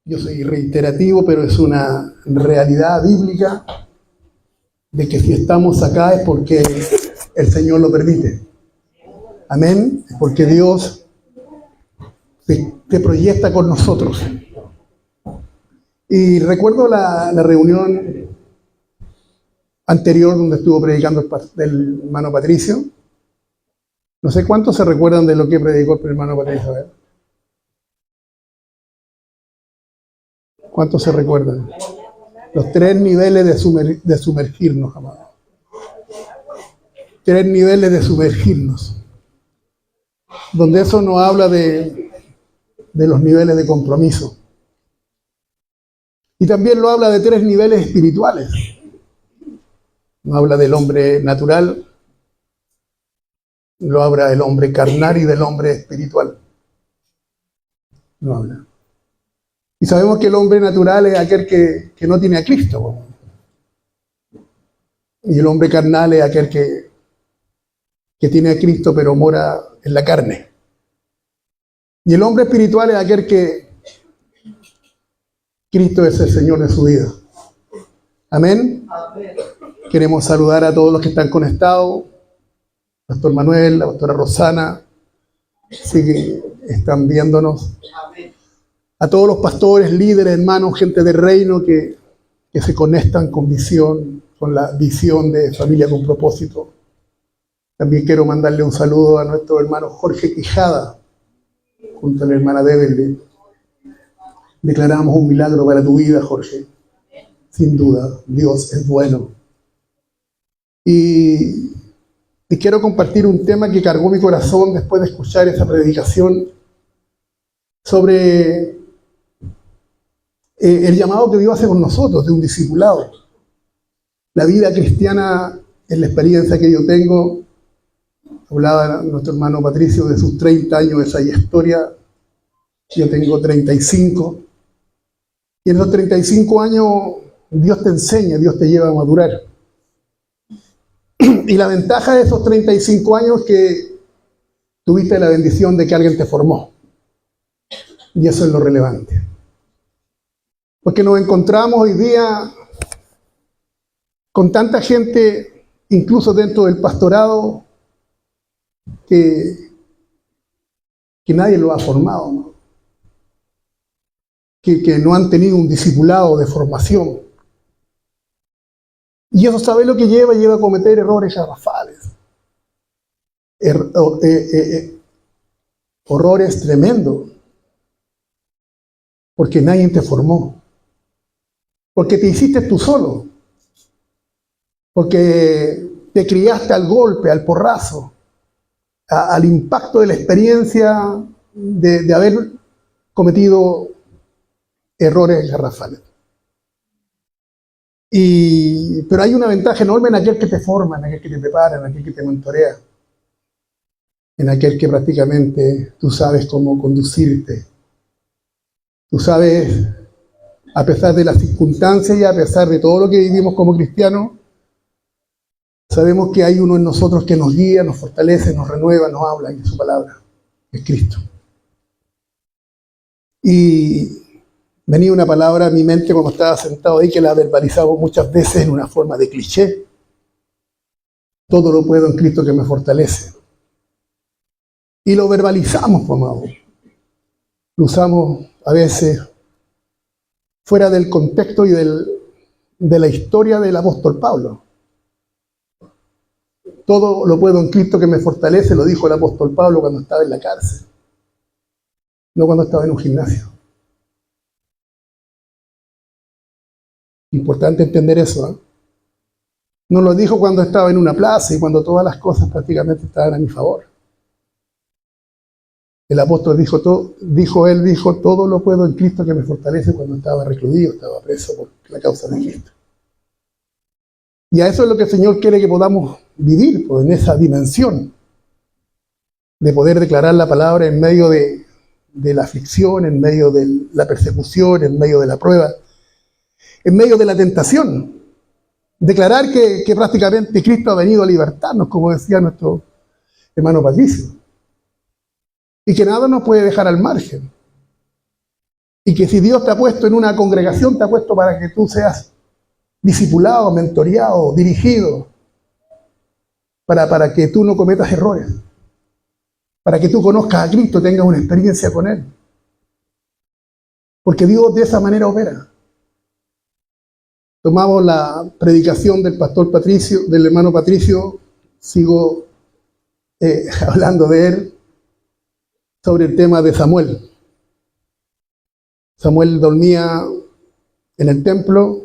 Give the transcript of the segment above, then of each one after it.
Yo soy reiterativo, pero es una realidad bíblica de que si estamos acá es porque el Señor lo permite. Amén. Es porque Dios te proyecta con nosotros. Y recuerdo la reunión anterior donde estuvo predicando el hermano Patricio. No sé cuántos se recuerdan de lo que predicó el hermano Patricio. A ver. ¿Cuántos se recuerdan? Los 3 niveles de sumergirnos, amados. 3 niveles de sumergirnos. Donde eso nos habla de los niveles de compromiso. Y también lo habla de 3 niveles espirituales. No habla del hombre natural, lo habla del hombre carnal y del hombre espiritual. No habla. Y sabemos que el hombre natural es aquel que no tiene a Cristo. Y el hombre carnal es aquel que tiene a Cristo pero mora en la carne. Y el hombre espiritual es aquel que Cristo es el Señor de su vida. Amén. Amén. Queremos saludar a todos los que están conectados. Pastor Manuel, la pastora Rosana, sí que están viéndonos. Amén. A todos los pastores, líderes, hermanos, gente del reino que se conectan con la visión de Familia con Propósito. También quiero mandarle un saludo a nuestro hermano Jorge Quijada, junto a la hermana Debbie. Declaramos un milagro para tu vida, Jorge. Sin duda, Dios es bueno. Y quiero compartir un tema que cargó mi corazón después de escuchar esa predicación sobre el llamado que Dios hace con nosotros, de un discipulado. La vida cristiana, en la experiencia que yo tengo, hablaba nuestro hermano Patricio de sus 30 años, esa historia. Yo tengo 35. Y en esos 35 años Dios te enseña, Dios te lleva a madurar. Y la ventaja de esos 35 años es que tuviste la bendición de que alguien te formó. Y eso es lo relevante. Porque nos encontramos hoy día con tanta gente, incluso dentro del pastorado, que nadie lo ha formado, ¿no? Que no han tenido un discipulado de formación. Y eso, ¿sabe lo que lleva? Lleva a cometer errores garrafales. Horrores tremendos. Porque nadie te formó. Porque te hiciste tú solo. Porque te criaste al golpe, al porrazo, al impacto de la experiencia de haber cometido errores garrafales. Pero hay una ventaja enorme en aquel que te forma, en aquel que te prepara, en aquel que te mentorea, en aquel que prácticamente tú sabes cómo conducirte. Tú sabes, a pesar de las circunstancias y a pesar de todo lo que vivimos como cristianos, sabemos que hay uno en nosotros que nos guía, nos fortalece, nos renueva, nos habla en su palabra, es Cristo. Y venía una palabra a mi mente cuando estaba sentado ahí que la verbalizamos muchas veces en una forma de cliché. Todo lo puedo en Cristo que me fortalece. Y lo verbalizamos, amado. Lo usamos a veces fuera del contexto y de la historia del apóstol Pablo. Todo lo puedo en Cristo que me fortalece, lo dijo el apóstol Pablo cuando estaba en la cárcel. No cuando estaba en un gimnasio. Importante entender eso, ¿eh? No lo dijo cuando estaba en una plaza y cuando todas las cosas prácticamente estaban a mi favor. El apóstol dijo, todo lo puedo en Cristo que me fortalece cuando estaba recluido, estaba preso por la causa de Cristo. Y a eso es lo que el Señor quiere que podamos vivir, pues, en esa dimensión de poder declarar la palabra en medio de la aflicción, en medio de la persecución, en medio de la prueba, en medio de la tentación. Declarar que prácticamente Cristo ha venido a libertarnos, como decía nuestro hermano Patricio. Y que nada nos puede dejar al margen. Y que si Dios te ha puesto en una congregación, te ha puesto para que tú seas discipulado, mentoreado, dirigido, para que tú no cometas errores, para que tú conozcas a Cristo, tengas una experiencia con Él. Porque Dios de esa manera opera. Tomamos la predicación del pastor Patricio, del hermano Patricio, sigo hablando de él, sobre el tema de Samuel. Samuel dormía en el templo,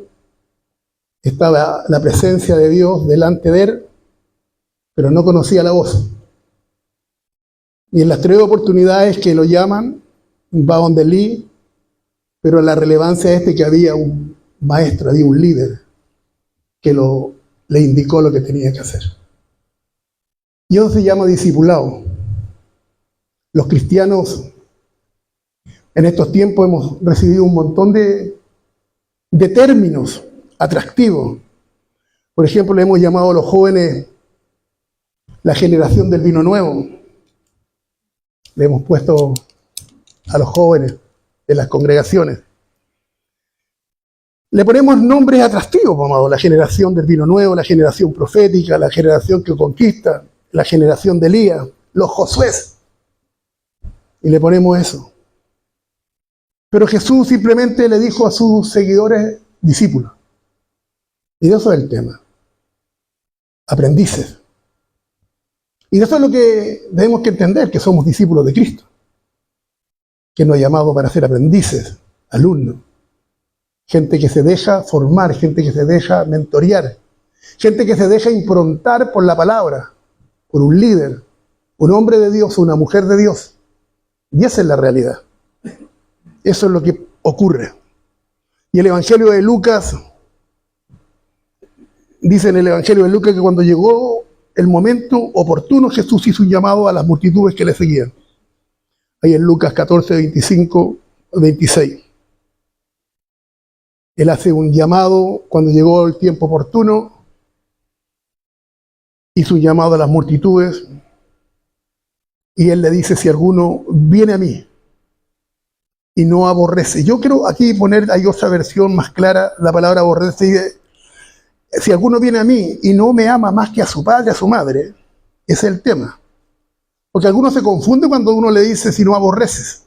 estaba la presencia de Dios delante de él, pero no conocía la voz. Y en las 3 oportunidades que lo llaman, va donde Elí, pero la relevancia es que había un maestro, había un líder que le indicó lo que tenía que hacer. Y eso se llama discipulado. Los cristianos en estos tiempos hemos recibido un montón de términos atractivos. Por ejemplo, le hemos llamado a los jóvenes la generación del vino nuevo. Le hemos puesto a los jóvenes de las congregaciones. Le ponemos nombres atractivos, amado, la generación del vino nuevo, la generación profética, la generación que conquista, la generación de Elías, los Josués. Y le ponemos eso. Pero Jesús simplemente le dijo a sus seguidores, discípulos. Y de eso es el tema. Aprendices. Y de eso es lo que debemos que entender, que somos discípulos de Cristo. Que nos ha llamado para ser aprendices, alumnos. Gente que se deja formar, gente que se deja mentorear. Gente que se deja improntar por la palabra, por un líder, un hombre de Dios, una mujer de Dios. Y esa es la realidad. Eso es lo que ocurre. Y el Evangelio de Lucas, dice en el Evangelio de Lucas que cuando llegó el momento oportuno, Jesús hizo un llamado a las multitudes que le seguían. Ahí en Lucas 14, 25, 26. Él hace un llamado cuando llegó el tiempo oportuno, hizo un llamado a las multitudes y él le dice, si alguno viene a mí y no aborrece. Yo quiero aquí poner, hay otra versión más clara, la palabra aborrece, dice, si alguno viene a mí y no me ama más que a su padre, a su madre, ese es el tema. Porque algunos se confunden cuando uno le dice si no aborreces.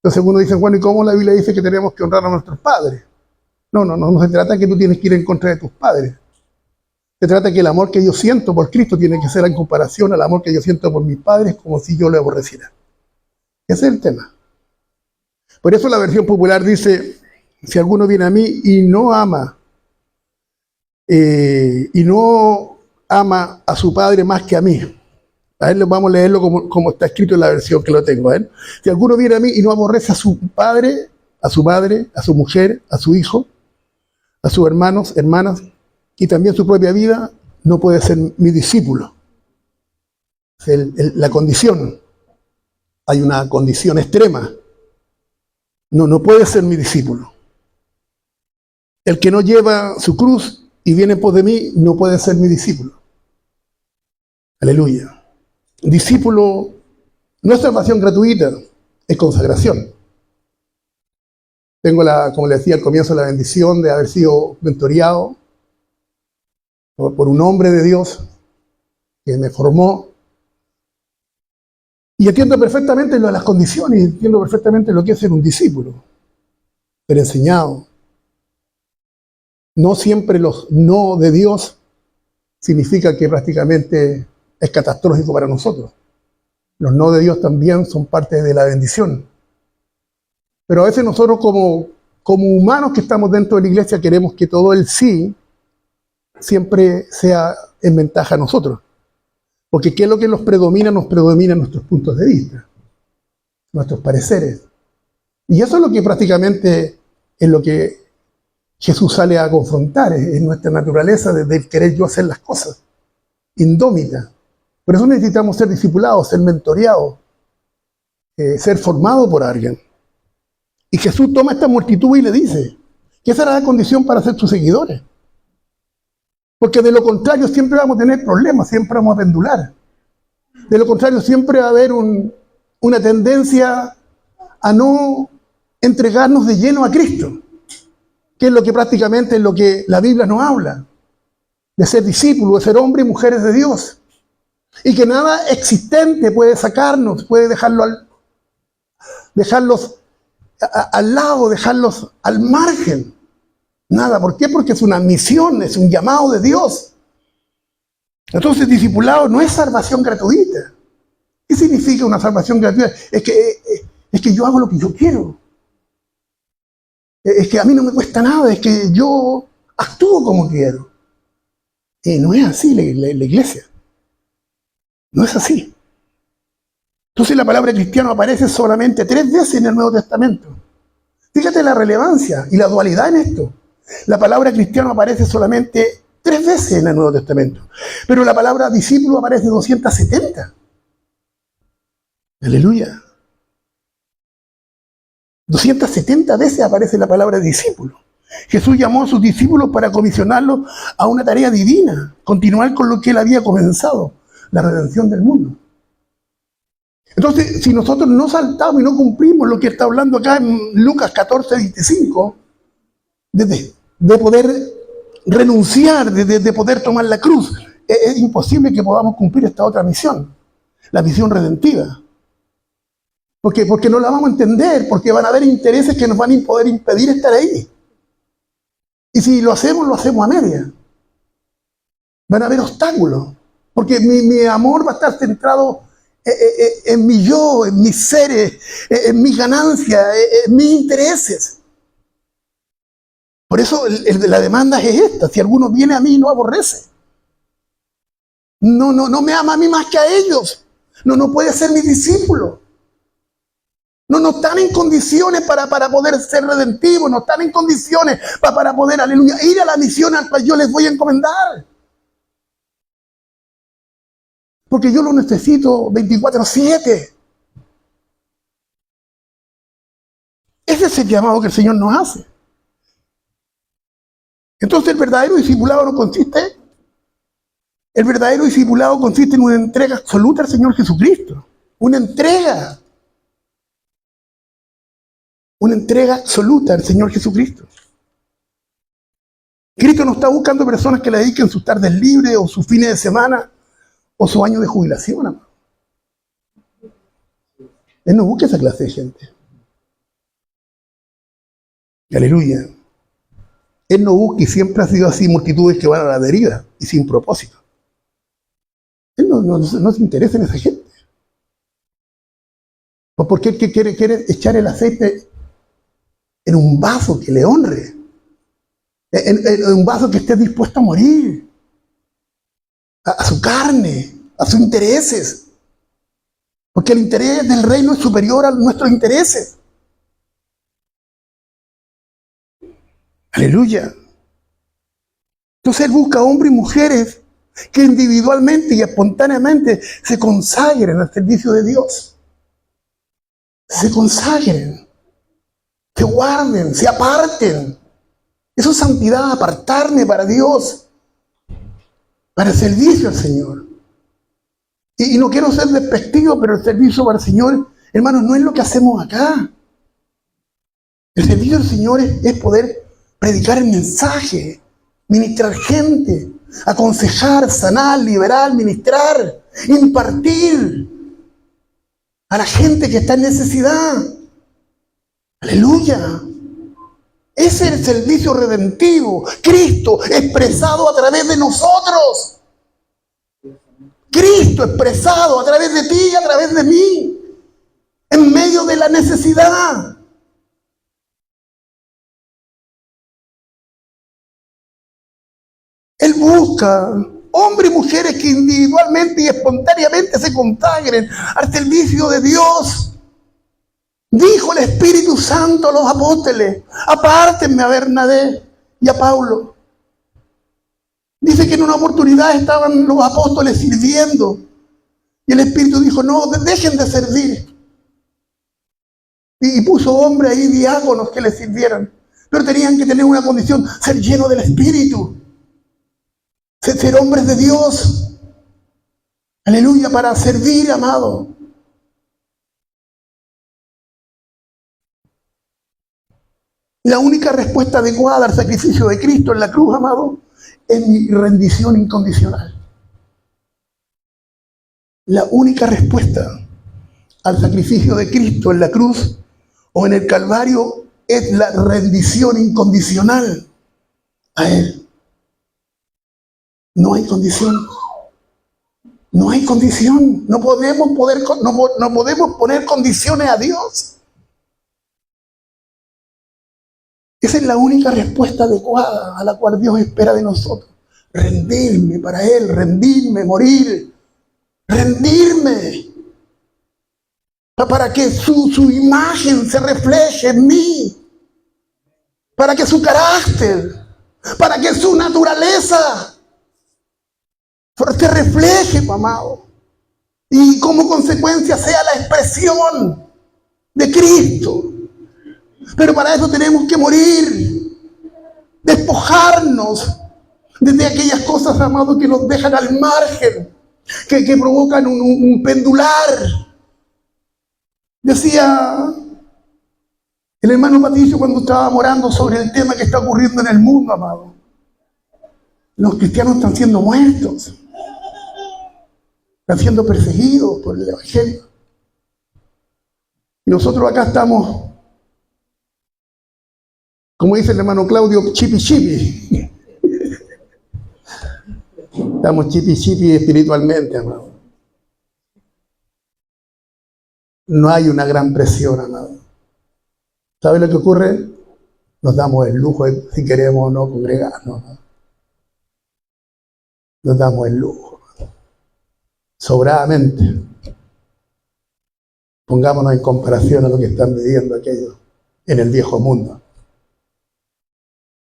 Entonces uno dice, bueno, ¿y cómo la Biblia dice que tenemos que honrar a nuestros padres? No se trata de que tú tienes que ir en contra de tus padres. Se trata de que el amor que yo siento por Cristo tiene que ser en comparación al amor que yo siento por mis padres, como si yo le aborreciera. Ese es el tema. Por eso la versión popular dice, si alguno viene a mí y no ama a su padre más que a mí. A ver, vamos a leerlo como está escrito en la versión que lo tengo. ¿Eh? Si alguno viene a mí y no aborrece a su padre, a su madre, a su mujer, a su hijo, a sus hermanos, hermanas, y también su propia vida, no puede ser mi discípulo. Es la condición. Hay una condición extrema. No puede ser mi discípulo. El que no lleva su cruz y viene en pos de mí, no puede ser mi discípulo. Aleluya. Discípulo no es salvación gratuita, es consagración. Tengo como le decía al comienzo, la bendición de haber sido mentoreado por un hombre de Dios que me formó. Y entiendo perfectamente las condiciones, entiendo perfectamente lo que es ser un discípulo, ser enseñado. No siempre los no de Dios significa que prácticamente es catastrófico para nosotros. Los no de Dios también son parte de la bendición. Pero a veces nosotros como humanos que estamos dentro de la iglesia queremos que todo el sí siempre sea en ventaja a nosotros. Porque ¿qué es lo que nos predomina? Nos predominan nuestros puntos de vista, nuestros pareceres. Y eso es lo que prácticamente es lo que Jesús sale a confrontar, es nuestra naturaleza de querer yo hacer las cosas, indómita. Por eso necesitamos ser discipulados, ser mentoreados, ser formados por alguien. Y Jesús toma esta multitud y le dice que esa era la condición para ser sus seguidores. Porque de lo contrario siempre vamos a tener problemas, siempre vamos a pendular. De lo contrario siempre va a haber una tendencia a no entregarnos de lleno a Cristo, que es lo que prácticamente es lo que la Biblia nos habla, de ser discípulos, de ser hombres y mujeres de Dios, y que nada existente puede sacarnos, puede dejarlos al lado, dejarlos al margen. Nada, ¿por qué? Porque es una misión, es un llamado de Dios. Entonces, discipulado no es salvación gratuita. ¿Qué significa una salvación gratuita? Es que yo hago lo que yo quiero. Es que a mí no me cuesta nada, es que yo actúo como quiero. Y no es así la iglesia. No es así. Entonces la palabra cristiano aparece solamente 3 veces en el Nuevo Testamento. Fíjate la relevancia y la dualidad en esto. La palabra cristiano aparece solamente 3 veces en el Nuevo Testamento. Pero la palabra discípulo aparece 270. Aleluya. 270 veces aparece la palabra discípulo. Jesús llamó a sus discípulos para comisionarlos a una tarea divina, continuar con lo que él había comenzado, la redención del mundo. Entonces, si nosotros no saltamos y no cumplimos lo que está hablando acá en Lucas 14, 25, de poder renunciar, de poder tomar la cruz, es imposible que podamos cumplir esta otra misión, la misión redentiva. Porque no la vamos a entender, porque van a haber intereses que nos van a poder impedir estar ahí. Y si lo hacemos a media. Van a haber obstáculos, porque mi amor va a estar centrado en mi yo, en mis seres, en mis ganancias, en mis intereses. Por eso la demanda es esta: si alguno viene a mí y no aborrece, no me ama a mí más que a ellos, no puede ser mi discípulo. No están en condiciones para poder ser redentivos, no están en condiciones para poder, aleluya, ir a la misión al cual yo les voy a encomendar. Porque yo lo necesito 24/7. Ese es el llamado que el Señor nos hace. Entonces el verdadero discipulado consiste en una entrega absoluta al Señor Jesucristo. Una entrega absoluta al Señor Jesucristo. Cristo no está buscando personas que le dediquen sus tardes libres o sus fines de semana o su año de jubilación. Él no busca esa clase de gente. Aleluya. Él no busca, y siempre ha sido así, multitudes que van a la deriva y sin propósito. Él no se interesa en esa gente. Porque él quiere echar el aceite en un vaso que le honre, en un vaso que esté dispuesto a morir, a su carne, a sus intereses. Porque el interés del reino es superior a nuestros intereses. Aleluya. Entonces él busca hombres y mujeres que individualmente y espontáneamente se consagren al servicio de Dios. Se consagren, se guarden, se aparten. Eso es santidad, apartarme para Dios, para el servicio al Señor. Y no quiero ser despectivo, pero el servicio para el Señor, hermanos, no es lo que hacemos acá. El servicio al Señor es poder predicar el mensaje, ministrar gente, aconsejar, sanar, liberar, ministrar, impartir a la gente que está en necesidad. Aleluya. Ese es el servicio redentivo. Cristo expresado a través de nosotros. Cristo expresado a través de ti y a través de mí. En medio de la necesidad. Él busca hombres y mujeres que individualmente y espontáneamente se consagren al servicio de Dios. Dijo el Espíritu Santo a los apóstoles: apártenme a Bernabé y a Pablo. Dice que en una oportunidad estaban los apóstoles sirviendo y el Espíritu dijo: no, dejen de servir. Y puso hombres ahí, diáconos, que les sirvieran. Pero tenían que tener una condición: ser llenos del Espíritu. Ser hombres de Dios. Aleluya, para servir, amado. La única respuesta adecuada al sacrificio de Cristo en la cruz, amado, es mi rendición incondicional. La única respuesta al sacrificio de Cristo en la cruz o en el Calvario es la rendición incondicional a Él. No hay condición. No hay condición. No podemos poner condiciones a Dios. Esa es la única respuesta adecuada a la cual Dios espera de nosotros. Rendirme para Él, rendirme, morir, rendirme. Para que su imagen se refleje en mí. Para que su carácter, para que su naturaleza se refleje, amado. Y como consecuencia sea la expresión de Cristo. Pero para eso tenemos que morir, despojarnos de aquellas cosas, amados, que nos dejan al margen, que provocan un pendular. Decía el hermano Patricio cuando estaba orando sobre el tema que está ocurriendo en el mundo, amado. Los cristianos están siendo muertos, están siendo perseguidos por el Evangelio. Y nosotros acá estamos, como dice el hermano Claudio, chipi chipi. Estamos chipi chipi espiritualmente, amado. No hay una gran presión, amado. ¿Sabe lo que ocurre? Nos damos el lujo de, si queremos o no, congregarnos, ¿no? Nos damos el lujo, sobradamente. Pongámonos en comparación a lo que están viviendo aquellos en el viejo mundo.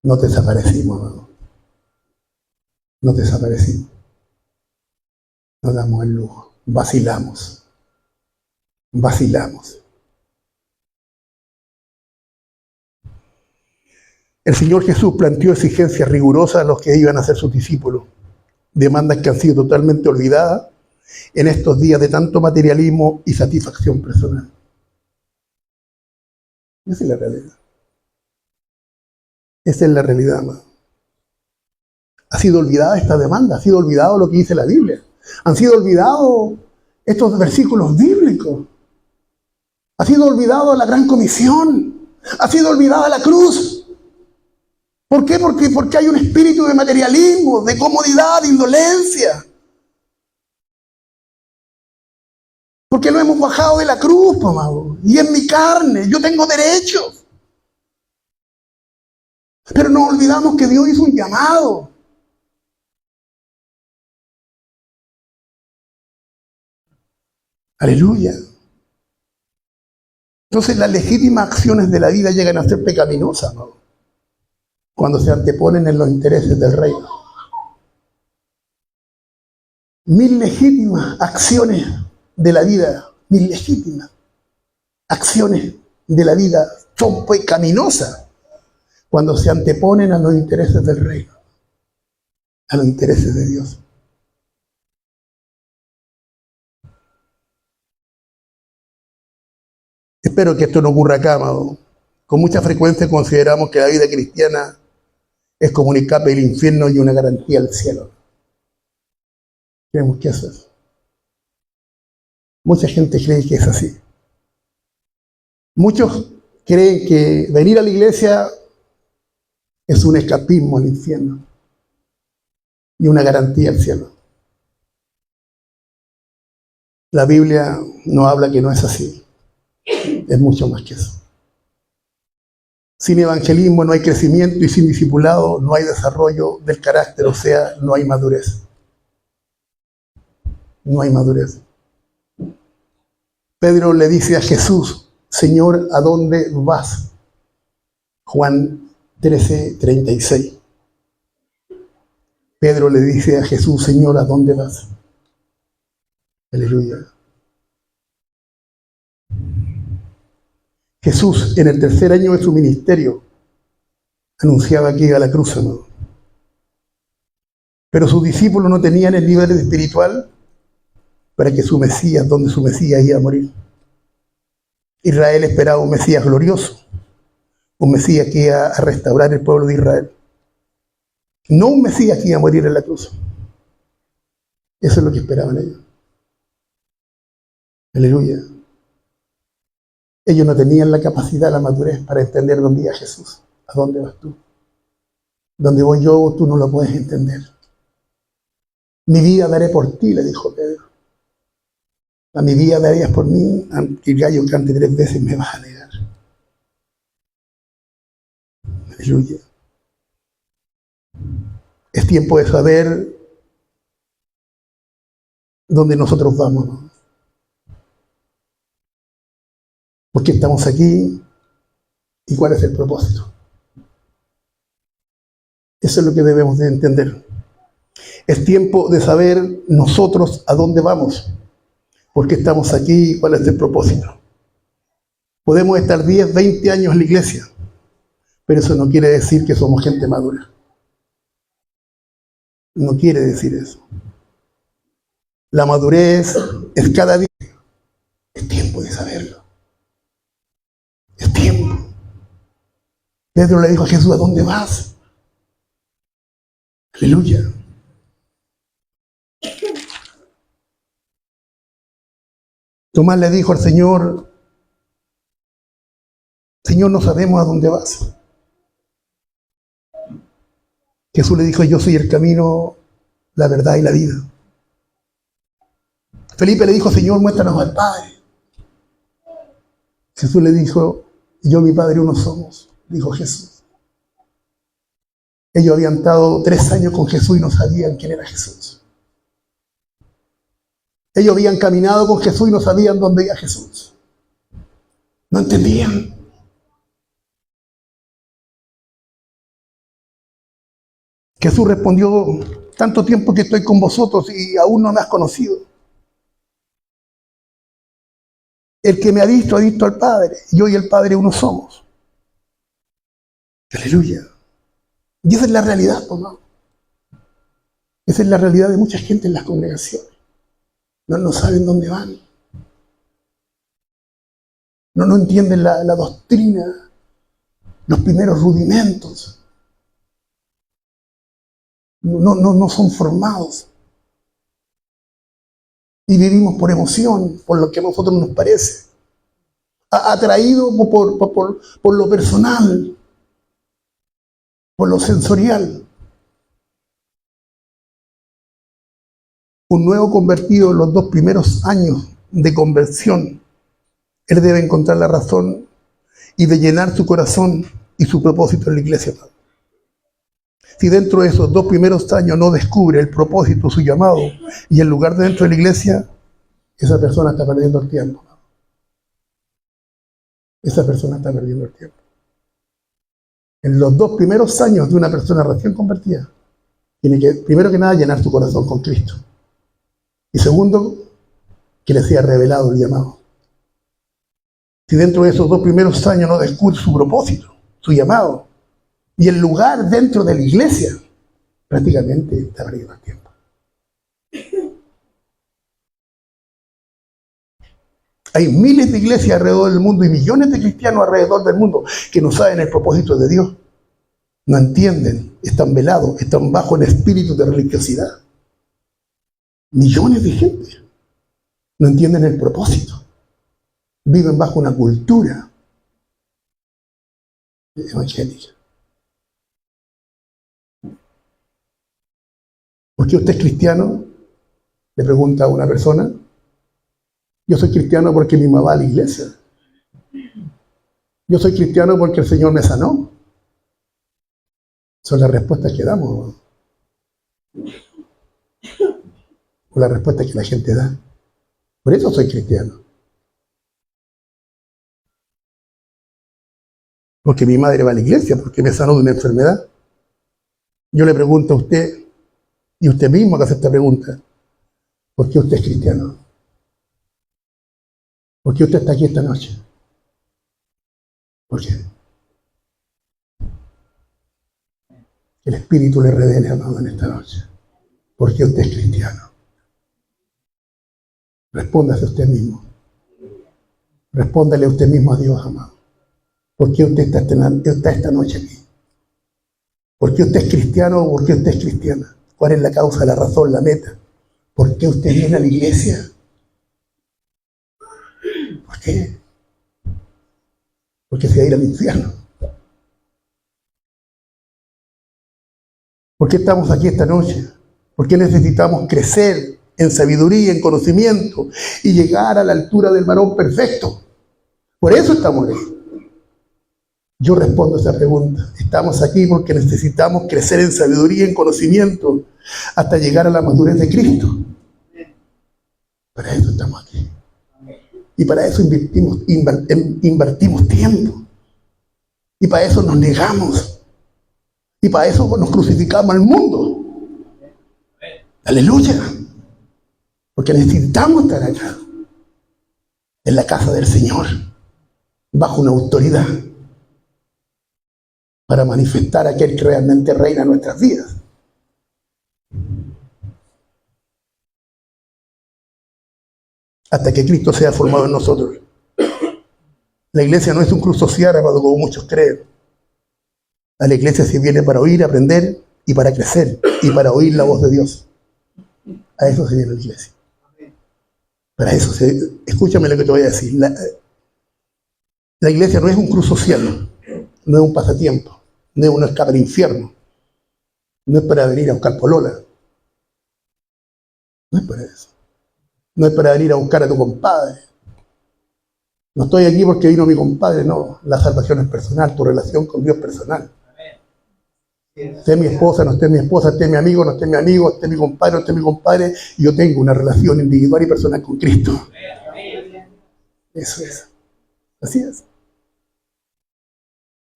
No desaparecimos, ¿no? No desaparecimos. Nos damos el lujo. Vacilamos. Vacilamos. El Señor Jesús planteó exigencias rigurosas a los que iban a ser sus discípulos. Demandas que han sido totalmente olvidadas en estos días de tanto materialismo y satisfacción personal. Esa es la realidad. Esa es la realidad, amado. Ha sido olvidada esta demanda, ha sido olvidado lo que dice la Biblia. Han sido olvidados estos versículos bíblicos. Ha sido olvidado la gran comisión. Ha sido olvidada la cruz. ¿Por qué? Porque hay un espíritu de materialismo, de comodidad, de indolencia. Porque lo hemos bajado de la cruz, amado. Y en mi carne, yo tengo derechos. Pero nos olvidamos que Dios hizo un llamado. Aleluya. Entonces las legítimas acciones de la vida llegan a ser pecaminosas, ¿no? Cuando se anteponen en los intereses del reino. Mis legítimas acciones de la vida, mis legítimas acciones de la vida son pecaminosas cuando se anteponen a los intereses del reino, a los intereses de Dios. Espero que esto no ocurra acá, amado. Con mucha frecuencia consideramos que la vida cristiana es como un escape del infierno y una garantía al cielo. Creemos que eso es. Mucha gente cree que es así. Muchos creen que venir a la iglesia es un escapismo al infierno y una garantía al cielo. La Biblia nos habla que no es así. Es mucho más que eso. Sin evangelismo no hay crecimiento y sin discipulado no hay desarrollo del carácter, o sea, no hay madurez. No hay madurez. Pedro le dice a Jesús, Señor, ¿a dónde vas? Juan 13:36. Pedro le dice a Jesús, Señor, ¿a dónde vas? Aleluya. Jesús, en el tercer año de su ministerio, anunciaba que iba a la cruz, amado. Pero sus discípulos no tenían el nivel espiritual para que su Mesías, donde su Mesías iba a morir. Israel esperaba un Mesías glorioso, Un Mesías que iba a restaurar el pueblo de Israel. No un Mesías que iba a morir en la cruz. Eso es lo que esperaban ellos. Aleluya. Ellos no tenían la capacidad, la madurez para entender dónde iba Jesús. ¿A dónde vas tú? Donde voy yo, tú no lo puedes entender. Mi vida daré por ti, le dijo Pedro. A mi vida darías por mí, aunque el gallo cante 3 veces, me vas a negar. Aleluya. Es tiempo de saber dónde nosotros vamos, ¿no? ¿Por qué estamos aquí? ¿Y cuál es el propósito? Eso es lo que debemos de entender. Es tiempo de saber nosotros a dónde vamos. ¿Por qué estamos aquí y cuál es el propósito? Podemos estar 10, 20 años en la iglesia, pero eso no quiere decir que somos gente madura. No quiere decir eso. La madurez es cada día. Es tiempo de saberlo. Es tiempo. Pedro le dijo a Jesús, ¿a dónde vas? Aleluya. Tomás le dijo al Señor, Señor, no sabemos a dónde vas. Jesús le dijo, yo soy el camino, la verdad y la vida. Felipe le dijo, Señor, muéstranos al Padre. Jesús le dijo, yo y mi Padre uno somos, dijo Jesús. Ellos habían estado 3 años con Jesús y no sabían quién era Jesús. Ellos habían caminado con Jesús y no sabían dónde iba Jesús. No entendían. Jesús respondió, tanto tiempo que estoy con vosotros y aún no me has conocido. El que me ha visto al Padre. Yo y el Padre uno somos. Aleluya. Y esa es la realidad, ¿no? Esa es la realidad de mucha gente en las congregaciones. No saben dónde van. No entienden la doctrina, los primeros rudimentos. No son formados. Y vivimos por emoción, por lo que a nosotros nos parece. Atraídos por lo personal, por lo sensorial. Un nuevo convertido en los 2 primeros años de conversión, él debe encontrar la razón y de llenar su corazón y su propósito en la iglesia. Si dentro de esos 2 primeros años no descubre el propósito, su llamado y el lugar dentro de la iglesia, esa persona está perdiendo el tiempo. Esa persona está perdiendo el tiempo. En los 2 primeros años de una persona recién convertida, tiene que, primero que nada, llenar su corazón con Cristo. Y segundo, que le sea revelado el llamado. Si dentro de esos 2 primeros años no descubre su propósito, su llamado, y el lugar dentro de la iglesia, prácticamente está perdiendo el tiempo. Hay miles de iglesias alrededor del mundo y millones de cristianos alrededor del mundo que no saben el propósito de Dios. No entienden, están velados, están bajo el espíritu de religiosidad. Millones de gente no entienden el propósito. Viven bajo una cultura evangélica. ¿Por qué usted es cristiano? Le pregunta a una persona. Yo soy cristiano porque mi mamá va a la iglesia. Yo soy cristiano porque el Señor me sanó. Son las respuestas que damos. O las respuestas que la gente da. Por eso soy cristiano. Porque mi madre va a la iglesia, porque me sanó de una enfermedad. Yo le pregunto a usted, y usted mismo que hace esta pregunta, ¿por qué usted es cristiano? ¿Por qué usted está aquí esta noche? ¿Por qué? El Espíritu le revele, amado, en esta noche. ¿Por qué usted es cristiano? Respóndase usted mismo. Respóndale usted mismo a Dios, amado. ¿Por qué usted está esta noche aquí? ¿Por qué usted es cristiano o por qué usted es cristiana? ¿Cuál es la causa, la razón, la meta? ¿Por qué usted viene a la iglesia? ¿Por qué? Porque se va a ir al infierno. ¿Por qué estamos aquí esta noche? ¿Por qué necesitamos crecer en sabiduría, en conocimiento y llegar a la altura del varón perfecto? Por eso estamos aquí. Yo respondo a esa pregunta. Estamos aquí porque necesitamos crecer en sabiduría, en conocimiento, hasta llegar a la madurez de Cristo. Para eso estamos aquí. Y para eso invertimos tiempo. Y para eso nos negamos. Y para eso nos crucificamos al mundo. Aleluya. Porque necesitamos estar acá, en la casa del Señor, bajo una autoridad, para manifestar a aquel que realmente reina en nuestras vidas. Hasta que Cristo sea formado en nosotros. La iglesia no es un club social, amado, como muchos creen. A la iglesia se viene para oír, aprender y para crecer y para oír la voz de Dios. A eso se viene la iglesia. Para eso escúchame lo que te voy a decir. La iglesia no es un club social, no es un pasatiempo, no es un escape al infierno, no es para venir a buscar polola, no es para eso, no es para venir a buscar a tu compadre. No estoy aquí porque vino mi compadre, no. La salvación es personal, tu relación con Dios es personal. Esté mi esposa, no esté mi esposa, esté mi amigo, no esté mi amigo, esté mi compadre, no esté mi compadre, yo tengo una relación individual y personal con Cristo. Eso es. Así es.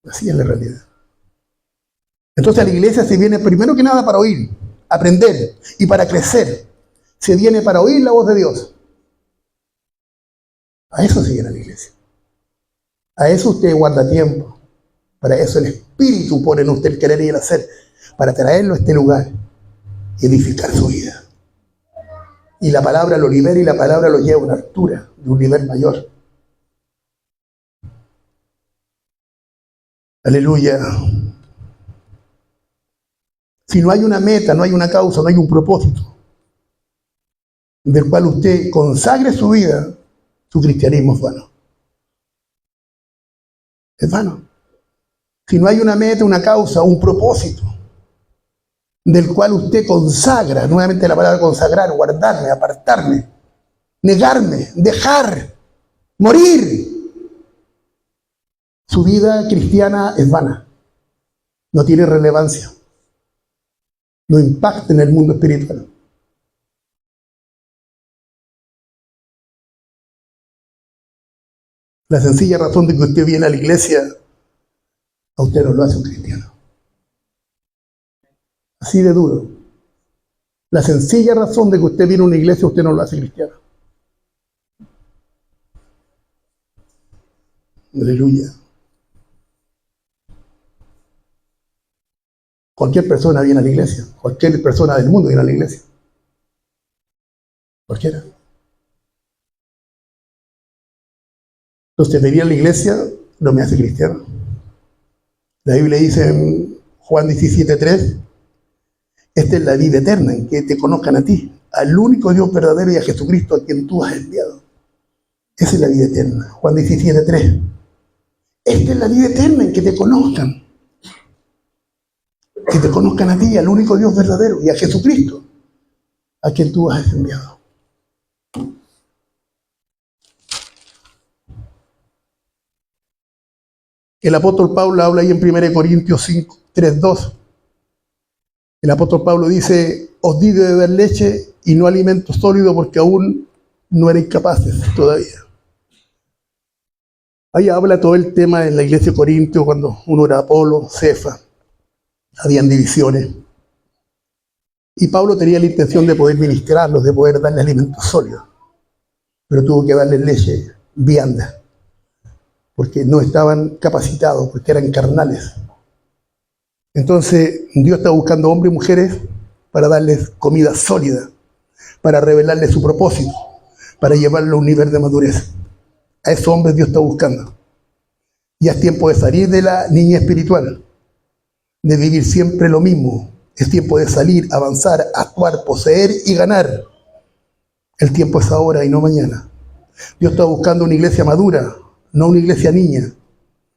Así es la realidad. Entonces a la iglesia se viene primero que nada para oír, aprender y para crecer. Se viene para oír la voz de Dios. A eso se viene a la iglesia. A eso usted guarda tiempo. Para eso el Espíritu pone en usted el querer y el hacer, para traerlo a este lugar y edificar su vida. Y la palabra lo libera y la palabra lo lleva a una altura, de un nivel mayor. Aleluya. Si no hay una meta, no hay una causa, no hay un propósito del cual usted consagre su vida, su cristianismo es vano. Es vano. Si no hay una meta, una causa, un propósito del cual usted consagra, nuevamente la palabra consagrar, guardarme, apartarme, negarme, dejar, morir, su vida cristiana es vana, no tiene relevancia, no impacta en el mundo espiritual. La sencilla razón de que usted viene a la iglesia, a usted no lo hace un cristiano. Así de duro. La sencilla razón de que usted viene a una iglesia, usted no lo hace cristiano. Aleluya. Cualquier persona viene a la iglesia. Cualquier persona del mundo viene a la iglesia. Cualquiera. Entonces, venir a la iglesia no me hace cristiano. La Biblia dice en Juan 17:3, esta es la vida eterna, en que te conozcan a ti, al único Dios verdadero y a Jesucristo a quien tú has enviado. Esa es la vida eterna. Juan 17:3. Esta es la vida eterna, en que te conozcan. Que te conozcan a ti, al único Dios verdadero y a Jesucristo a quien tú has enviado. El apóstol Pablo habla ahí en 1 Corintios 3:2. El apóstol Pablo dice, os di de beber leche y no alimento sólido porque aún no erais capaces todavía. Ahí habla todo el tema en la iglesia de Corintios, cuando uno era Apolo, Cefa, habían divisiones. Y Pablo tenía la intención de poder ministrarlos, de poder darle alimentos sólidos. Pero tuvo que darles leche vianda, porque no estaban capacitados, porque eran carnales. Entonces Dios está buscando hombres y mujeres para darles comida sólida, para revelarles su propósito, para llevarlos a un nivel de madurez. A esos hombres Dios está buscando. Ya es tiempo de salir de la niñez espiritual, de vivir siempre lo mismo. Es tiempo de salir, avanzar, actuar, poseer y ganar. El tiempo es ahora y no mañana. Dios está buscando una iglesia madura, no una iglesia niña,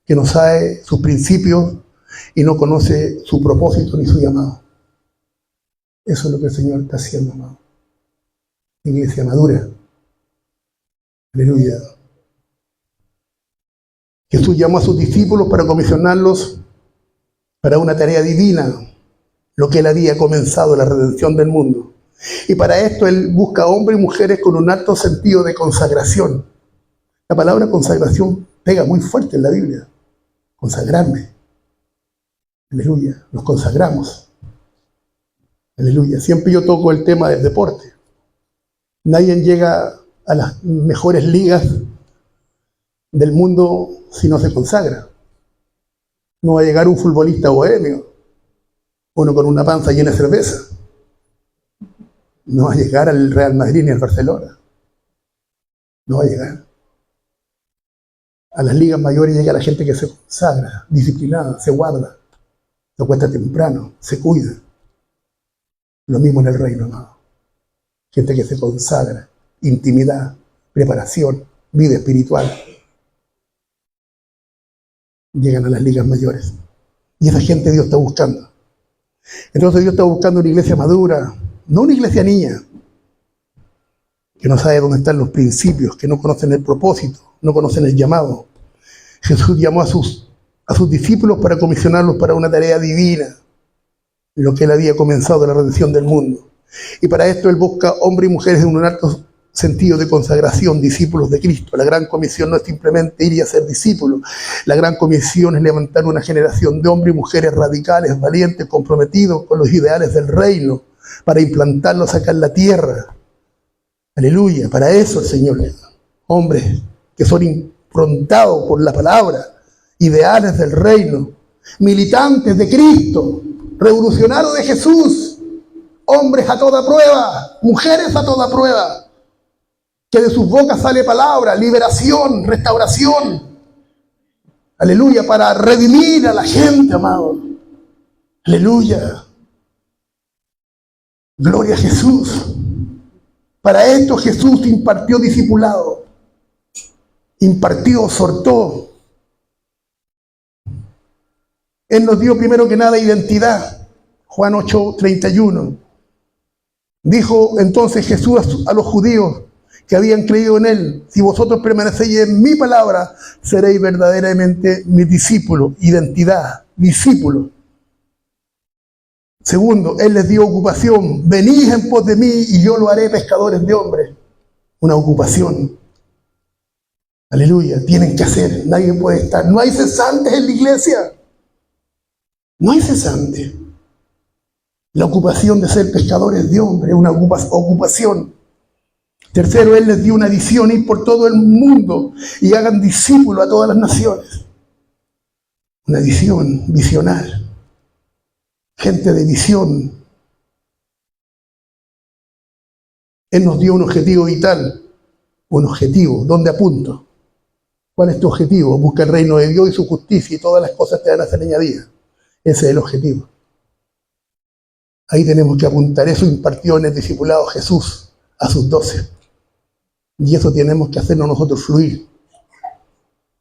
que no sabe sus principios y no conoce su propósito ni su llamado. Eso es lo que el Señor está haciendo, amado. Iglesia madura. Aleluya. Jesús llamó a sus discípulos para comisionarlos para una tarea divina, lo que Él había comenzado, la redención del mundo. Y para esto Él busca hombres y mujeres con un alto sentido de consagración. La palabra consagración pega muy fuerte en la Biblia. Consagrarme. Aleluya. Nos consagramos. Aleluya. Siempre yo toco el tema del deporte. Nadie llega a las mejores ligas del mundo si no se consagra. No va a llegar un futbolista bohemio, uno con una panza llena de cerveza. No va a llegar al Real Madrid ni al Barcelona. No va a llegar. A las ligas mayores llega la gente que se consagra, disciplinada, se guarda, se acuesta temprano, se cuida. Lo mismo en el reino, amado. Gente que se consagra, intimidad, preparación, vida espiritual. Llegan a las ligas mayores. Y esa gente Dios está buscando. Entonces Dios está buscando una iglesia madura, no una iglesia niña, que no sabe dónde están los principios, que no conocen el propósito, no conocen el llamado. Jesús llamó a sus discípulos para comisionarlos para una tarea divina, lo que Él había comenzado, la redención del mundo. Y para esto Él busca hombres y mujeres de un alto sentido de consagración, discípulos de Cristo. La gran comisión no es simplemente ir y hacer discípulos. La gran comisión es levantar una generación de hombres y mujeres radicales, valientes, comprometidos con los ideales del reino, para implantarlos acá en la tierra. Aleluya. Para eso el Señor le da hombres que son improntados por la palabra, ideales del reino, militantes de Cristo, revolucionarios de Jesús, hombres a toda prueba, mujeres a toda prueba, que de sus bocas sale palabra, liberación, restauración. Aleluya, para redimir a la gente, amado. Aleluya. Gloria a Jesús. Para esto Jesús impartió discipulado. Impartió, exhortó. Él nos dio primero que nada identidad. Juan 8:31. Dijo entonces Jesús a los judíos que habían creído en Él: si vosotros permanecéis en mi palabra, seréis verdaderamente mis discípulos. Identidad, discípulos. Segundo, Él les dio ocupación. Venid en pos de mí y yo lo haré pescadores de hombres. Una ocupación. Aleluya, tienen que hacer, nadie puede estar. No hay cesantes en la iglesia. No hay cesantes. La ocupación de ser pescadores de hombres es una ocupación. Tercero, Él les dio una visión: ir por todo el mundo y hagan discípulos a todas las naciones. Una visión, visionar. Gente de visión. Él nos dio un objetivo vital. Un objetivo. ¿Dónde apunto? ¿Cuál es tu objetivo? Busca el reino de Dios y su justicia y todas las cosas te van a ser añadidas. Ese es el objetivo. Ahí tenemos que apuntar. Eso impartió en el discipulado Jesús a sus 12. Y eso tenemos que hacernos nosotros fluir.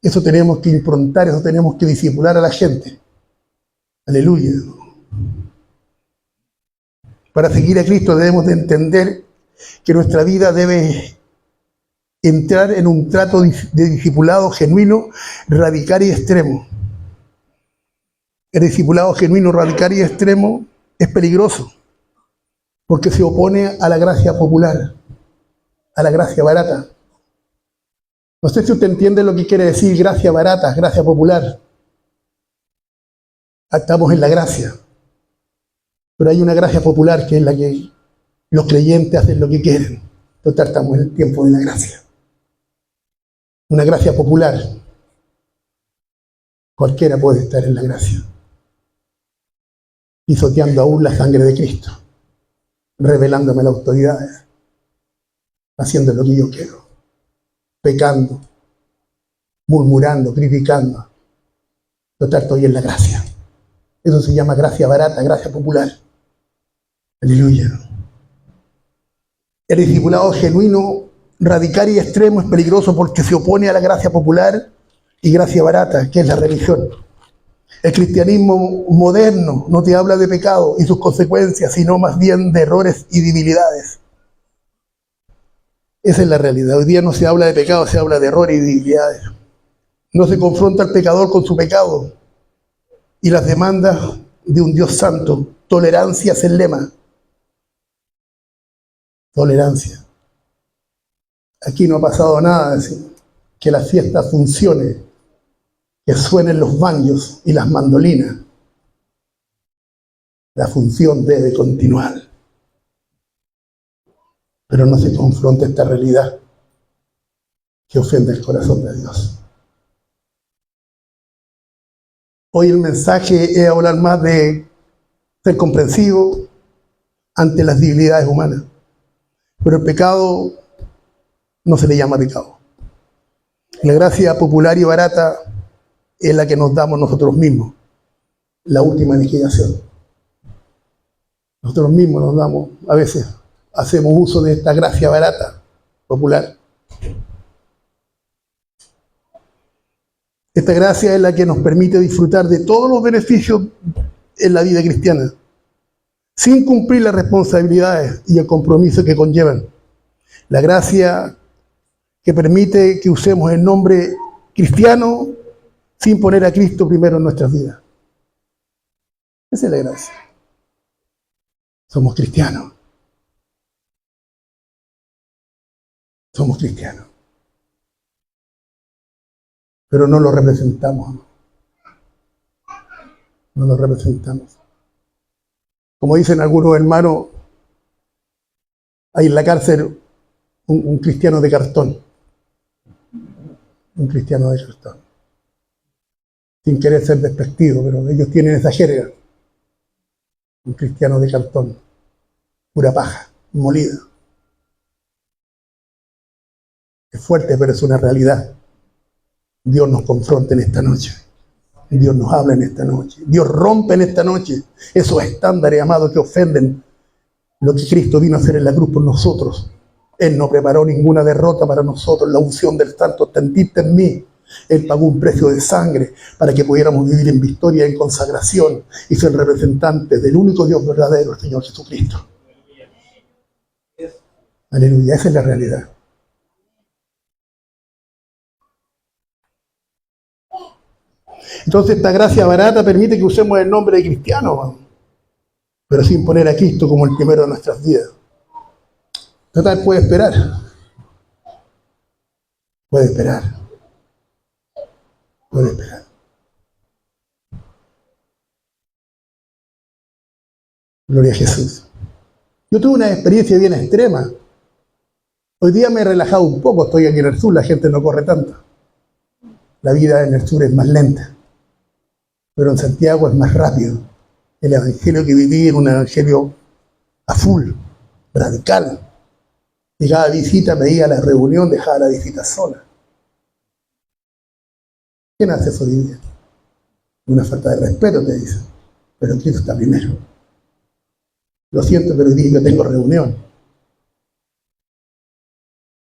Eso tenemos que improntar, eso tenemos que discipular a la gente. Aleluya. Para seguir a Cristo debemos de entender que nuestra vida debe entrar en un trato de discipulado genuino, radical y extremo. El discipulado genuino, radical y extremo es peligroso porque se opone a la gracia popular, a la gracia barata. No sé si usted entiende lo que quiere decir gracia barata, gracia popular. Estamos en la gracia, pero hay una gracia popular que es la que los creyentes hacen lo que quieren. Nosotros estamos en el tiempo de la gracia. Una gracia popular. Cualquiera puede estar en la gracia. Pisoteando aún la sangre de Cristo. Revelándome las autoridades. Haciendo lo que yo quiero. Pecando. Murmurando, criticando. Lo trato hoy en la gracia. Eso se llama gracia barata, gracia popular. Aleluya. El discipulado genuino, radical y extremo es peligroso porque se opone a la gracia popular y gracia barata, que es la religión. El cristianismo moderno no te habla de pecado y sus consecuencias, sino más bien de errores y debilidades. Esa es la realidad. Hoy día no se habla de pecado, se habla de errores y debilidades. No se confronta al pecador con su pecado y las demandas de un Dios santo. Tolerancia es el lema. Tolerancia. Aquí no ha pasado nada, que la fiesta funcione, que suenen los banjos y las mandolinas. La función debe continuar. Pero no se confronta esta realidad que ofende el corazón de Dios. Hoy el mensaje es hablar más de ser comprensivo ante las debilidades humanas. Pero el pecado no se le llama pecado. La gracia popular y barata es la que nos damos nosotros mismos, la última liquidación. Nosotros mismos nos damos, a veces hacemos uso de esta gracia barata, popular. Esta gracia es la que nos permite disfrutar de todos los beneficios en la vida cristiana, sin cumplir las responsabilidades y el compromiso que conllevan. La gracia que permite que usemos el nombre cristiano sin poner a Cristo primero en nuestras vidas. Esa es la gracia. Somos cristianos. Somos cristianos. Pero no lo representamos. No lo representamos. Como dicen algunos hermanos, hay en la cárcel un cristiano de cartón. Un cristiano de cartón. Sin querer ser despectivo, pero ellos tienen esa jerga. Un cristiano de cartón. Pura paja, molida. Es fuerte, pero es una realidad. Dios nos confronta en esta noche. Dios nos habla en esta noche. Dios rompe en esta noche esos estándares, amados, que ofenden lo que Cristo vino a hacer en la cruz por nosotros. Él no preparó ninguna derrota para nosotros. La unción del Santo está en mí. Él pagó un precio de sangre para que pudiéramos vivir en victoria, en consagración y ser representantes del único Dios verdadero, el Señor Jesucristo. Aleluya, esa es la realidad. Entonces esta gracia barata permite que usemos el nombre de cristiano, pero sin poner a Cristo como el primero de nuestras vidas. Total, puede esperar. Puede esperar. Puede esperar. Gloria a Jesús. Yo tuve una experiencia bien extrema. Hoy día me he relajado un poco, estoy aquí en el sur, la gente no corre tanto. La vida en el sur es más lenta, pero en Santiago es más rápido. El evangelio que viví era un evangelio a full, radical. Llegaba a visita, me iba a la reunión, dejaba la visita sola. ¿Quién hace eso hoy día? Una falta de respeto, te dicen. Pero Cristo está primero. Lo siento, pero hoy día yo tengo reunión.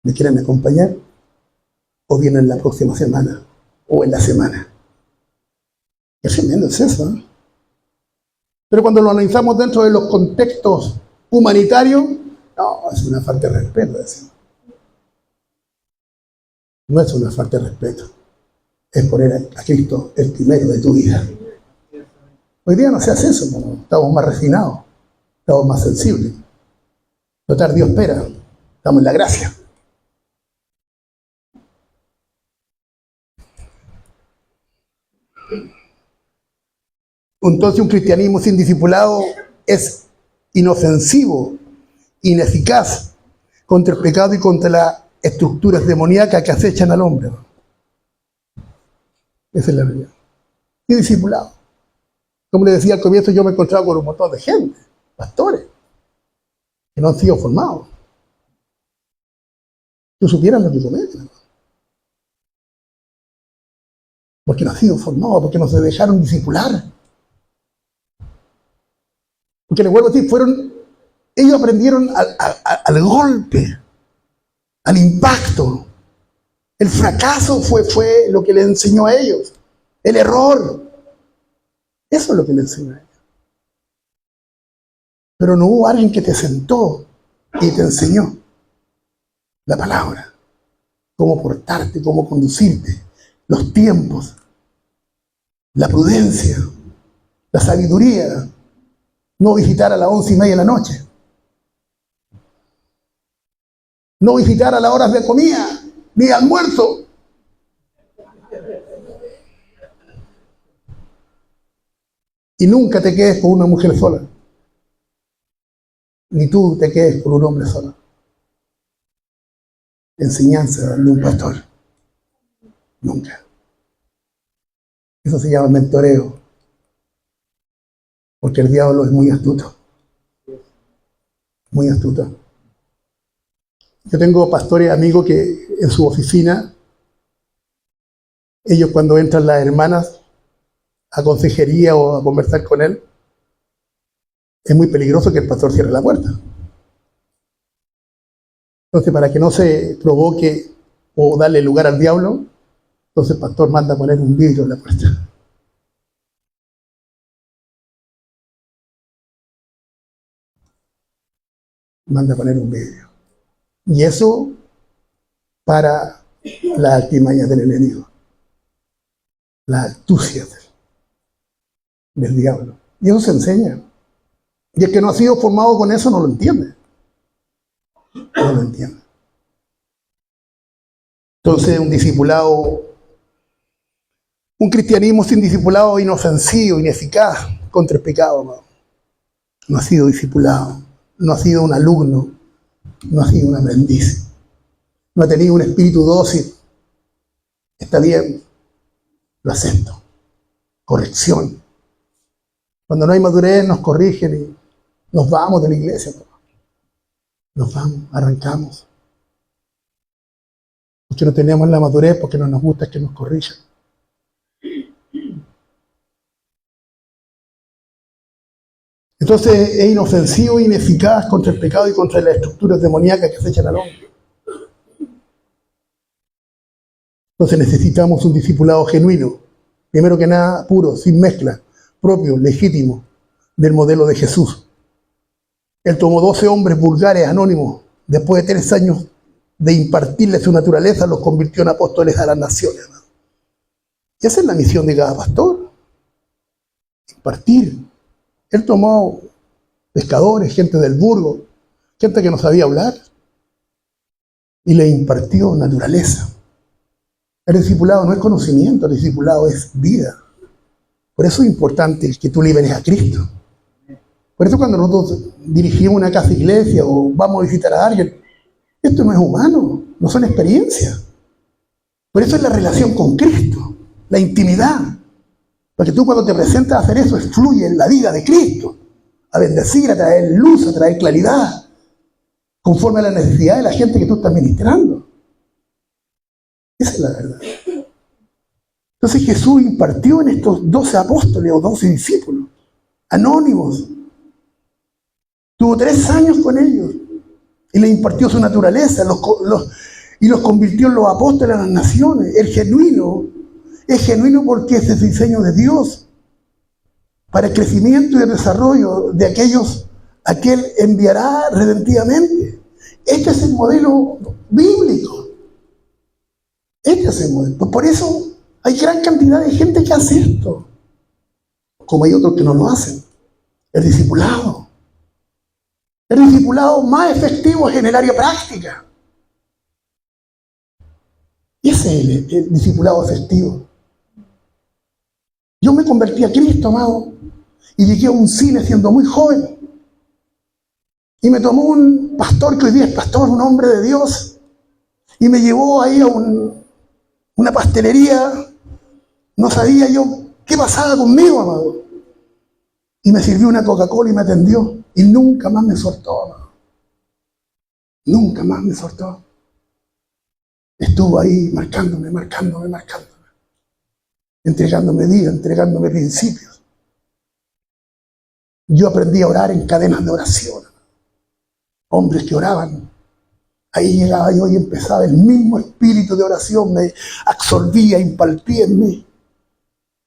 ¿Me quieren acompañar? ¿O vienen la próxima semana? ¿O en la semana? Qué tremendo es eso, ¿eh? Pero cuando lo analizamos dentro de los contextos humanitarios, no, es una falta de respeto, decimos. No es una falta de respeto. Es poner a Cristo el primero de tu vida. Hoy día no se hace eso, ¿no? Estamos más refinados, estamos más sensibles. Total, Dios espera, estamos en la gracia. Entonces un cristianismo sin discipulado es inofensivo, ineficaz contra el pecado y contra las estructuras demoníacas que acechan al hombre. Esa es la realidad. Y discipulado. Como les decía al comienzo, yo me he encontrado con un montón de gente, pastores, que no han sido formados. Si supieran lo que cometen. porque no han sido formados, porque no se dejaron discipular. Porque les vuelvo a decir, ellos aprendieron al golpe, al impacto. El fracaso fue lo que les enseñó a ellos. El error. Eso es lo que les enseñó a ellos. Pero no hubo alguien que te sentó y te enseñó la palabra. Cómo portarte, cómo conducirte, los tiempos, la prudencia, la sabiduría. No visitar a las 11:30 de la noche. No visitar a las horas de comida, ni de almuerzo. Y nunca te quedes con una mujer sola. Ni tú te quedes con un hombre solo. Enseñanza de un pastor. Nunca. Eso se llama mentoreo. Porque el diablo es muy astuto. Muy astuto. Yo tengo pastores amigos que en su oficina, ellos cuando entran las hermanas a consejería o a conversar con él, es muy peligroso que el pastor cierre la puerta. Entonces, para que no se provoque o darle lugar al diablo, entonces el pastor manda a poner un vidrio en la puerta. Manda a poner un vidrio. Y eso para las artimañas del enemigo, las astucias del diablo. Y eso se enseña. Y el que no ha sido formado con eso no lo entiende. No lo entiende. Entonces, un discipulado, un cristianismo sin discipulado inofensivo, ineficaz contra el pecado, ¿no? No ha sido discipulado, no ha sido un alumno, no ha sido un aprendiz, no ha tenido un espíritu dócil. Está bien, lo acepto. Corrección. Cuando no hay madurez nos corrigen y nos vamos de la iglesia, ¿no? Nos vamos, arrancamos. Porque no tenemos la madurez, porque no nos gusta que nos corrijan. Entonces es inofensivo e ineficaz contra el pecado y contra las estructuras demoníacas que se echan al hombre. Entonces necesitamos un discipulado genuino, primero que nada puro, sin mezcla, propio, legítimo, del modelo de Jesús. Él tomó 12 hombres vulgares, anónimos, después de 3 años de impartirles su naturaleza, los convirtió en apóstoles a las naciones. Y esa es la misión de cada pastor, impartir. Él tomó pescadores, gente del burgo, gente que no sabía hablar, y le impartió naturaleza. El discipulado no es conocimiento, el discipulado es vida. Por eso es importante que tú liberes a Cristo. Por eso cuando nosotros dirigimos una casa iglesia o vamos a visitar a alguien, esto no es humano, no son experiencias. Por eso es la relación con Cristo, la intimidad. Porque tú cuando te presentas a hacer eso, fluye en la vida de Cristo, a bendecir, a traer luz, a traer claridad, conforme a la necesidad de la gente que tú estás ministrando. Esa es la verdad. Entonces Jesús impartió en estos 12 apóstoles o 12 discípulos, anónimos. Tuvo 3 años con ellos y les impartió su naturaleza y los convirtió en los apóstoles a las naciones. El genuino es genuino porque es el diseño de Dios para el crecimiento y el desarrollo de aquellos a que Él enviará redentivamente. Este es el modelo bíblico. Este es el modelo. Por eso hay gran cantidad de gente que hace esto, como hay otros que no lo hacen. El discipulado. El discipulado más efectivo es en el área práctica. Ese es el discipulado efectivo. Yo me convertí a Cristo, amado, y llegué a un cine siendo muy joven. Y me tomó un pastor que hoy día es pastor, un hombre de Dios, y me llevó ahí a una pastelería. No sabía yo qué pasaba conmigo, amado. Y me sirvió una Coca-Cola y me atendió. Y nunca más me soltó, amado. Nunca más me soltó. Estuvo ahí marcándome. entregándome vida, entregándome principios. Yo aprendí a orar en cadenas de oración. Hombres que oraban. Ahí llegaba yo y empezaba el mismo espíritu de oración, me absorbía, impartía en mí.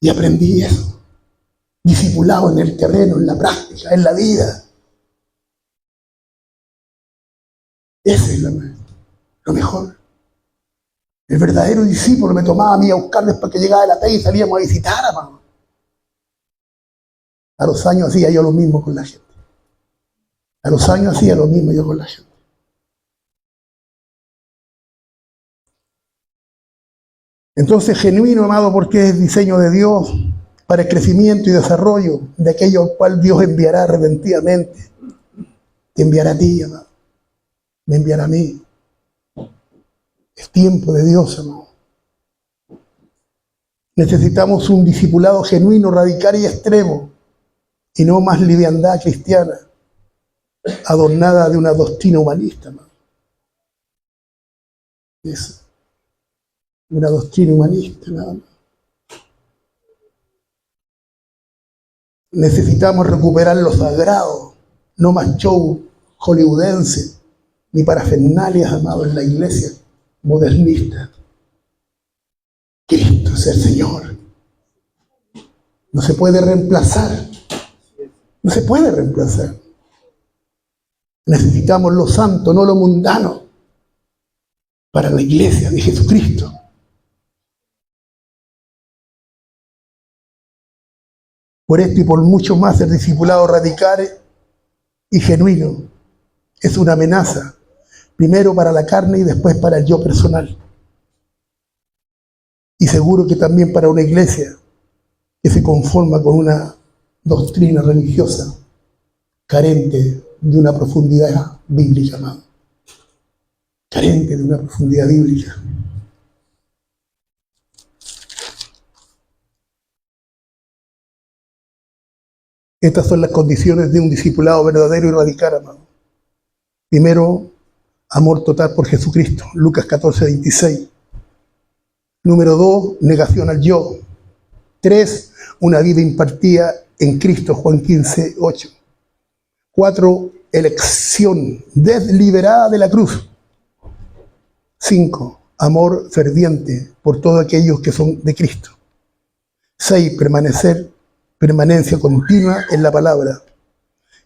Y aprendí eso. Discipulado en el terreno, en la práctica, en la vida. Ese es lo mejor. El verdadero discípulo me tomaba a mí a buscar después que llegaba de la y salíamos a visitar, hermano. A los años hacía yo lo mismo con la gente. A los años hacía lo mismo yo con la gente. Entonces, genuino, amado, porque es diseño de Dios para el crecimiento y desarrollo de aquello al cual Dios enviará repentinamente. Te enviará a ti, amado. Me enviará a mí. Es tiempo de Dios, amado. Necesitamos un discipulado genuino, radical y extremo, y no más liviandad cristiana, adornada de una doctrina humanista, amado. Es una doctrina humanista, nada más. Necesitamos recuperar lo sagrado, no más show hollywoodense, ni parafernalias, amado, en la iglesia modernista. Cristo es el Señor. No se puede reemplazar. No se puede reemplazar. Necesitamos lo santo, no lo mundano, para la iglesia de Jesucristo. Por esto y por mucho más, el discipulado radical y genuino es una amenaza, primero para la carne y después para el yo personal. Y seguro que también para una iglesia que se conforma con una doctrina religiosa carente de una profundidad bíblica, amado. Carente de una profundidad bíblica. Estas son las condiciones de un discipulado verdadero y radical, amado. Primero, amor total por Jesucristo, Lucas 14:26. Número 2, negación al yo. 3, una vida impartida en Cristo, Juan 15:8. 4, elección desliberada de la cruz. 5, amor ferviente por todos aquellos que son de Cristo. 6, permanencia continua en la palabra.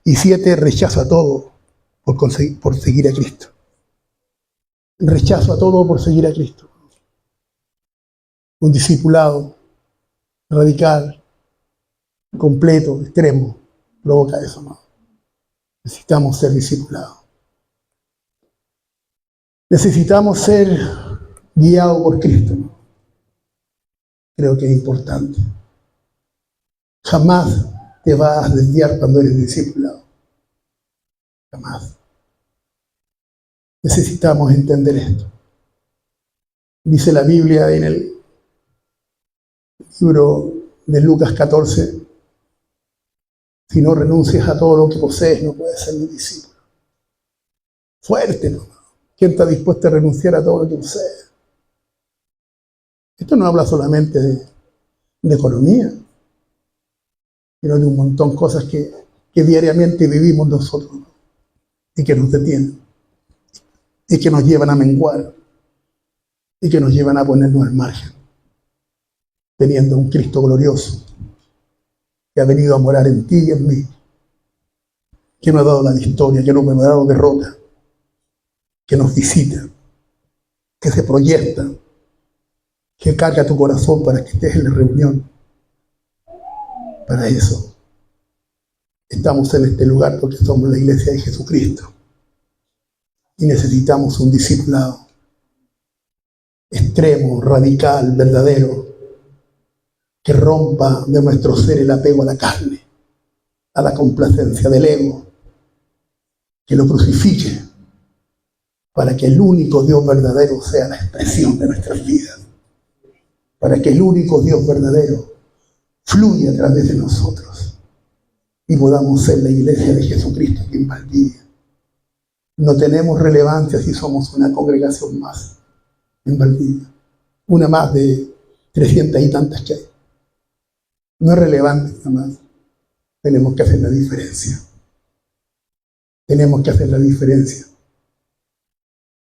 Y 7, rechazo a todo por seguir a Cristo. Rechazo a todo por seguir a Cristo. Un discipulado radical, completo, extremo, provoca eso, ¿no? Necesitamos ser discipulados. Necesitamos ser guiados por Cristo, ¿no? Creo que es importante. Jamás te vas a desviar cuando eres discipulado. Jamás. Necesitamos entender esto. Dice la Biblia en el libro de Lucas 14, si no renuncias a todo lo que posees, no puedes ser mi discípulo. Fuerte, ¿no? ¿Quién está dispuesto a renunciar a todo lo que posee? Esto no habla solamente de economía, sino de un montón de cosas que diariamente vivimos nosotros, ¿no? Y que nos detienen, y que nos llevan a menguar, y que nos llevan a ponernos al margen, teniendo un Cristo glorioso que ha venido a morar en ti y en mí, que nos ha dado la victoria, que nos ha dado derrota, que nos visita, que se proyecta, que carga tu corazón para que estés en la reunión. Para eso estamos en este lugar, porque somos la iglesia de Jesucristo y necesitamos un discipulado extremo, radical, verdadero, que rompa de nuestro ser el apego a la carne, a la complacencia del ego, que lo crucifique para que el único Dios verdadero sea la expresión de nuestras vidas, para que el único Dios verdadero fluya a través de nosotros y podamos ser la iglesia de Jesucristo aquí en Valdivia. No tenemos relevancia si somos una congregación más en Valdivia, una más de 300 y tantas que hay. No es relevante nada más. Tenemos que hacer la diferencia. Tenemos que hacer la diferencia.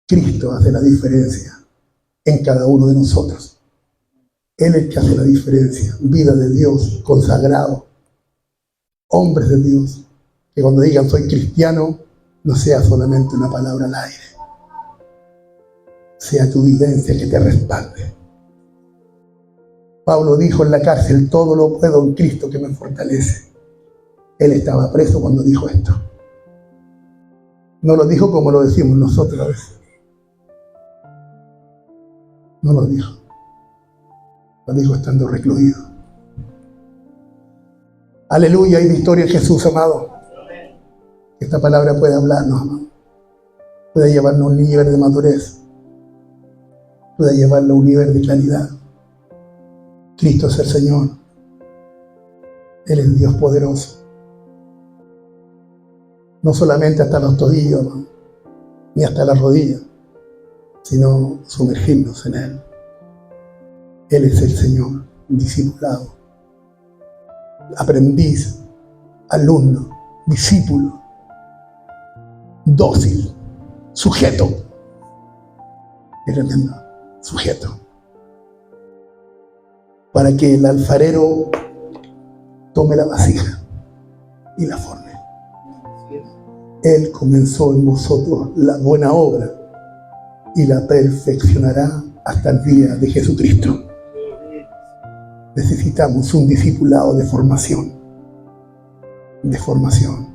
Cristo hace la diferencia en cada uno de nosotros. Él es el que hace la diferencia. Vida de Dios, consagrado. Hombres de Dios. Que cuando digan soy cristiano, no sea solamente una palabra al aire. Sea tu vivencia que te respalde. Pablo dijo en la cárcel, todo lo puedo en Cristo que me fortalece. Él estaba preso cuando dijo esto. No lo dijo como lo decimos nosotros a veces. No lo dijo. Lo dijo estando recluido. Aleluya, hay victoria en Jesús, amado. Esta palabra puede hablarnos, amado. Puede llevarnos a un nivel de madurez. Puede llevarnos a un nivel de claridad. Cristo es el Señor. Él es Dios poderoso. No solamente hasta los tobillos, ¿no? Ni hasta las rodillas, sino sumergirnos en Él. Él es el Señor, discipulado, aprendiz, alumno, discípulo, dócil, sujeto. Qué tremendo, sujeto. Para que el alfarero tome la vasija y la forme. Él comenzó en vosotros la buena obra y la perfeccionará hasta el día de Jesucristo. Necesitamos un discipulado de formación. De formación.